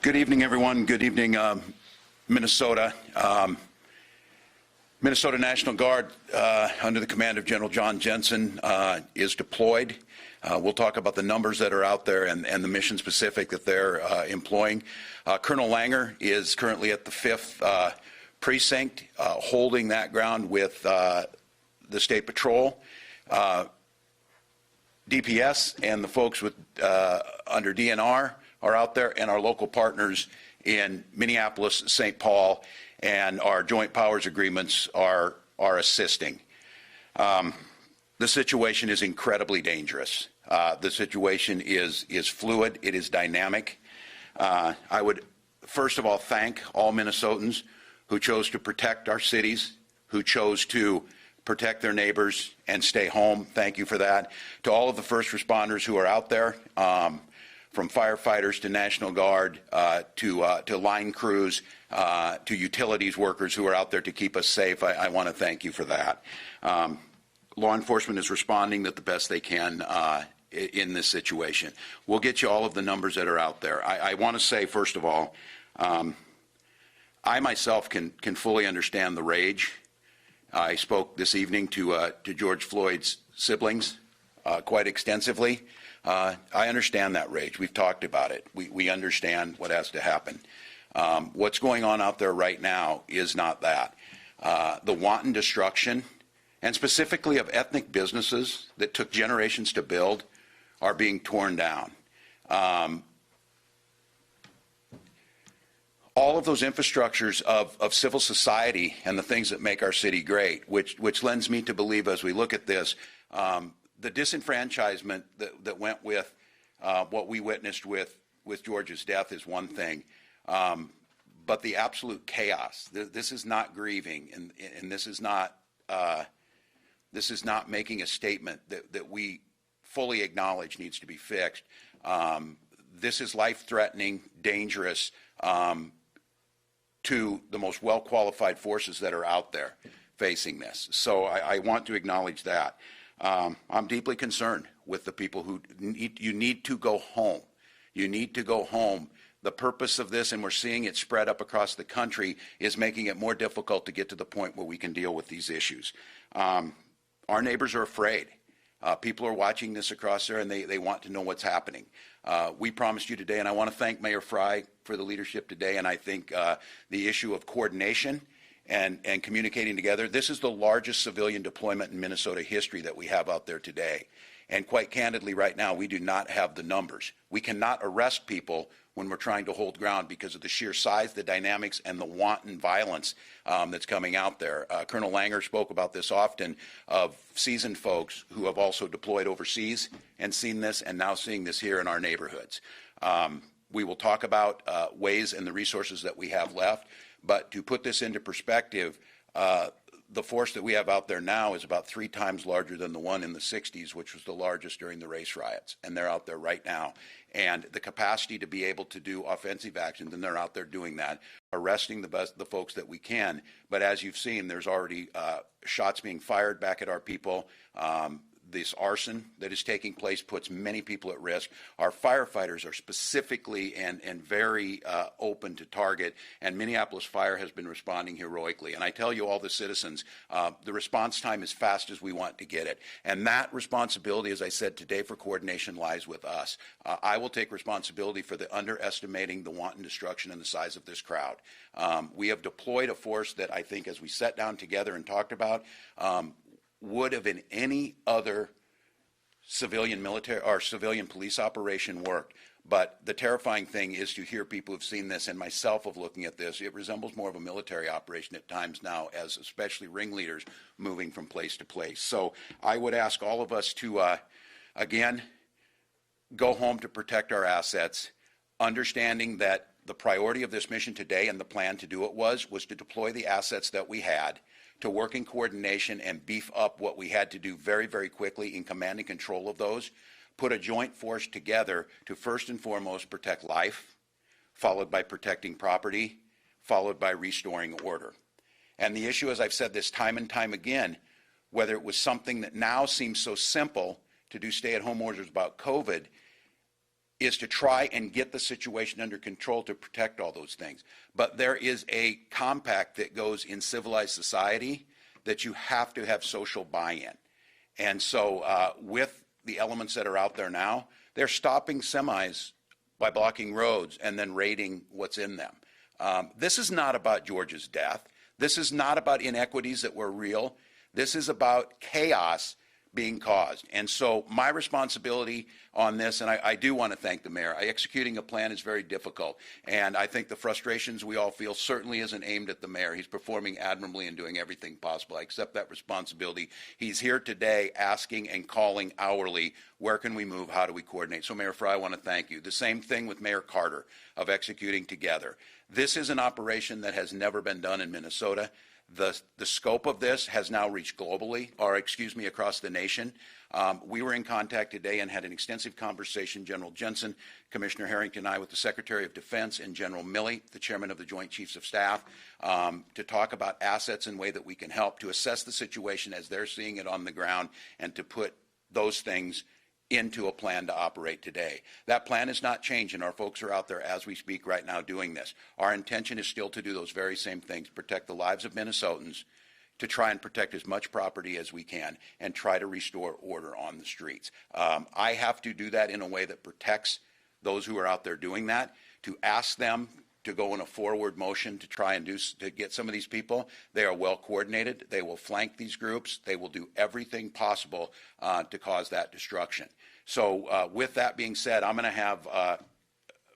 Good evening, everyone. Good evening, Minnesota. Minnesota National Guard, under the command of General John Jensen, is deployed. We'll talk about the numbers that are out there and the mission specific that they're employing. Colonel Langer is currently at the 5th Precinct, holding that ground with the State Patrol. DPS and the folks with under DNR are out there, and our local partners in Minneapolis, St. Paul, and our joint powers agreements are assisting. The situation is incredibly dangerous. The situation is fluid. It is dynamic. I would first of all thank all Minnesotans who chose to protect our cities, who chose to protect their neighbors and stay home. Thank you for that. To all of the first responders who are out there, from firefighters to National Guard to line crews to utilities workers who are out there to keep us safe, I want to thank you for that. Law enforcement is responding the best they can in this situation. We'll get you all of the numbers that are out there. I want to say, first of all, I myself can fully understand the rage. I spoke this evening to George Floyd's siblings quite extensively. I understand that rage. We've talked about it. We understand what has to happen. What's going on out there right now is not that. The wanton destruction, and specifically of ethnic businesses that took generations to build, are being torn down. All of those infrastructures of civil society and the things that make our city great, which lends me to believe, as we look at this, the disenfranchisement that went with what we witnessed with George's death is one thing, but the absolute chaos. This is not grieving, and this is not making a statement that we fully acknowledge needs to be fixed. This is life-threatening, dangerous, to the most well-qualified forces that are out there facing this. So I want to acknowledge that. I'm deeply concerned with the people who you need to go home. You need to go home. The purpose of this, and we're seeing it spread up across the country, is making it more difficult to get to the point where we can deal with these issues. Our neighbors are afraid. People are watching this across there, and they want to know what's happening. We promised you today, and I want to thank Mayor Fry for the leadership today, and I think the issue of coordination and communicating together. This is the largest civilian deployment in Minnesota history that we have out there today. And quite candidly, right now, we do not have the numbers. We cannot arrest people when we're trying to hold ground because of the sheer size, the dynamics, and the wanton violence that's coming out there. Colonel Langer spoke about this often, of seasoned folks who have also deployed overseas and seen this, and now seeing this here in our neighborhoods. We will talk about ways and the resources that we have left. But to put this into perspective, the force that we have out there now is about 3 times larger than the one in the 60s, which was the largest during the race riots. And they're out there right now. And the capacity to be able to do offensive actions, and they're out there doing that, arresting the folks that we can. But as you've seen, there's already shots being fired back at our people. This arson that is taking place puts many people at risk. Our firefighters are specifically and very open to target, and Minneapolis Fire has been responding heroically. And I tell you, all the citizens, the response time is fast as we want to get it. And that responsibility, as I said today, for coordination lies with us. I will take responsibility for the underestimating the wanton destruction and the size of this crowd. We have deployed a force that I think, as we sat down together and talked about, would have in any other civilian military or civilian police operation worked. But the terrifying thing is to hear people who've seen this, and myself of looking at this, it resembles more of a military operation at times now, as especially ringleaders moving from place to place. So I would ask all of us to, again, go home to protect our assets, understanding that the priority of this mission today and the plan to do it was to deploy the assets that we had, to work in coordination and beef up what we had to do very, very quickly in command and control of those, put a joint force together to first and foremost protect life, followed by protecting property, followed by restoring order. And the issue, as I've said this time and time again, whether it was something that now seems so simple to do stay-at-home orders about COVID, is to try and get the situation under control to protect all those things. But there is a compact that goes in civilized society that you have to have social buy-in. And so with the elements that are out there now, they're stopping semis by blocking roads and then raiding what's in them. This is not about George's death. This is not about inequities that were real. This is about chaos being caused. And so my responsibility on this, and I do want to thank the mayor, executing a plan is very difficult. And I think the frustrations we all feel certainly isn't aimed at the mayor. He's performing admirably and doing everything possible. I accept that responsibility. He's here today asking and calling hourly, where can we move, how do we coordinate? So Mayor Fry, I want to thank you. The same thing with Mayor Carter of executing together. This is an operation that has never been done in Minnesota. The scope of this has now reached globally, or excuse me, across the nation. We were in contact today and had an extensive conversation, General Jensen, Commissioner Harrington and I, with the Secretary of Defense and General Milley, the Chairman of the Joint Chiefs of Staff, to talk about assets and way that we can help, to assess the situation as they're seeing it on the ground, and to put those things into a plan to operate today. That plan is not changing. Our folks are out there as we speak right now doing this. Our intention is still to do those very same things, protect the lives of Minnesotans, to try and protect as much property as we can and try to restore order on the streets. I have to do that in a way that protects those who are out there doing that, to ask them to go in a forward motion to try and to get some of these people. They are well coordinated. They will flank these groups. They will do everything possible to cause that destruction. So with that being said, I'm going to have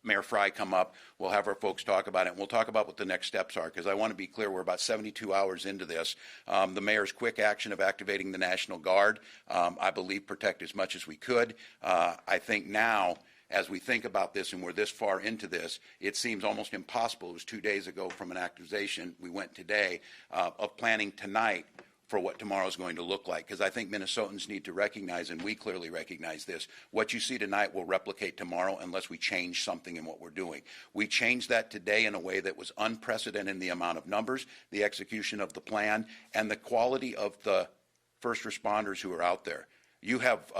Mayor Fry come up. We'll have our folks talk about it, and we'll talk about what the next steps are, because I want to be clear, we're about 72 hours into this. The mayor's quick action of activating the National Guard, I believe, protect as much as we could. I think now, as we think about this and we're this far into this, it seems almost impossible. It was 2 days ago from an activation. We went today of planning tonight for what tomorrow is going to look like, because I think Minnesotans need to recognize, and we clearly recognize this, what you see tonight will replicate tomorrow unless we change something in what we're doing. We changed that today in a way that was unprecedented in the amount of numbers, the execution of the plan, and the quality of the first responders who are out there. You have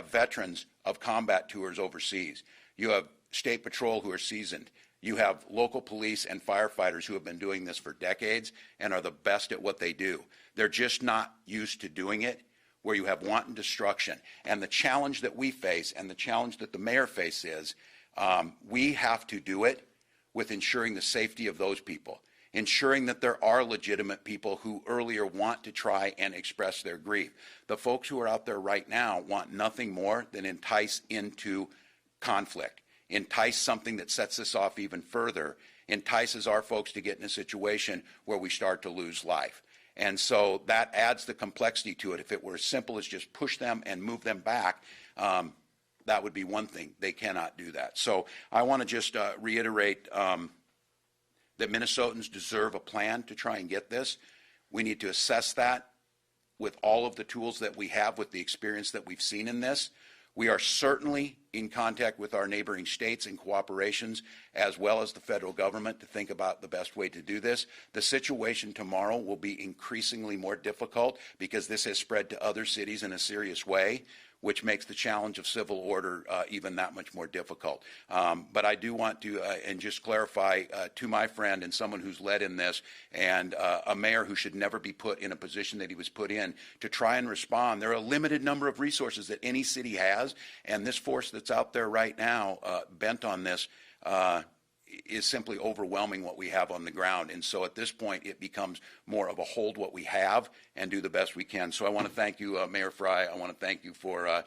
veterans of combat tours overseas. You have state patrol who are seasoned. You have local police and firefighters who have been doing this for decades and are the best at what they do. They're just not used to doing it where you have wanton destruction. And the challenge that we face, and the challenge that the mayor faces, is we have to do it with ensuring the safety of those people, ensuring that there are legitimate people who earlier want to try and express their grief. The folks who are out there right now want nothing more than entice into conflict, entice something that sets this off even further, entices our folks to get in a situation where we start to lose life. And so that adds the complexity to it. If it were as simple as just push them and move them back, that would be one thing. They cannot do that. So I want to just reiterate that Minnesotans deserve a plan to try and get this. We need to assess that with all of the tools that we have, with the experience that we've seen in this. We are certainly in contact with our neighboring states and cooperations, as well as the federal government, to think about the best way to do this. The situation tomorrow will be increasingly more difficult because this has spread to other cities in a serious way, which makes the challenge of civil order even that much more difficult. But I do want to, and just clarify to my friend and someone who's led in this, and a mayor who should never be put in a position that he was put in, to try and respond. There are a limited number of resources that any city has, and this force that's out there right now bent on this is simply overwhelming what we have on the ground. And so at this point, it becomes more of a hold what we have and do the best we can. So I want to thank you, Mayor Fry. I want to thank you for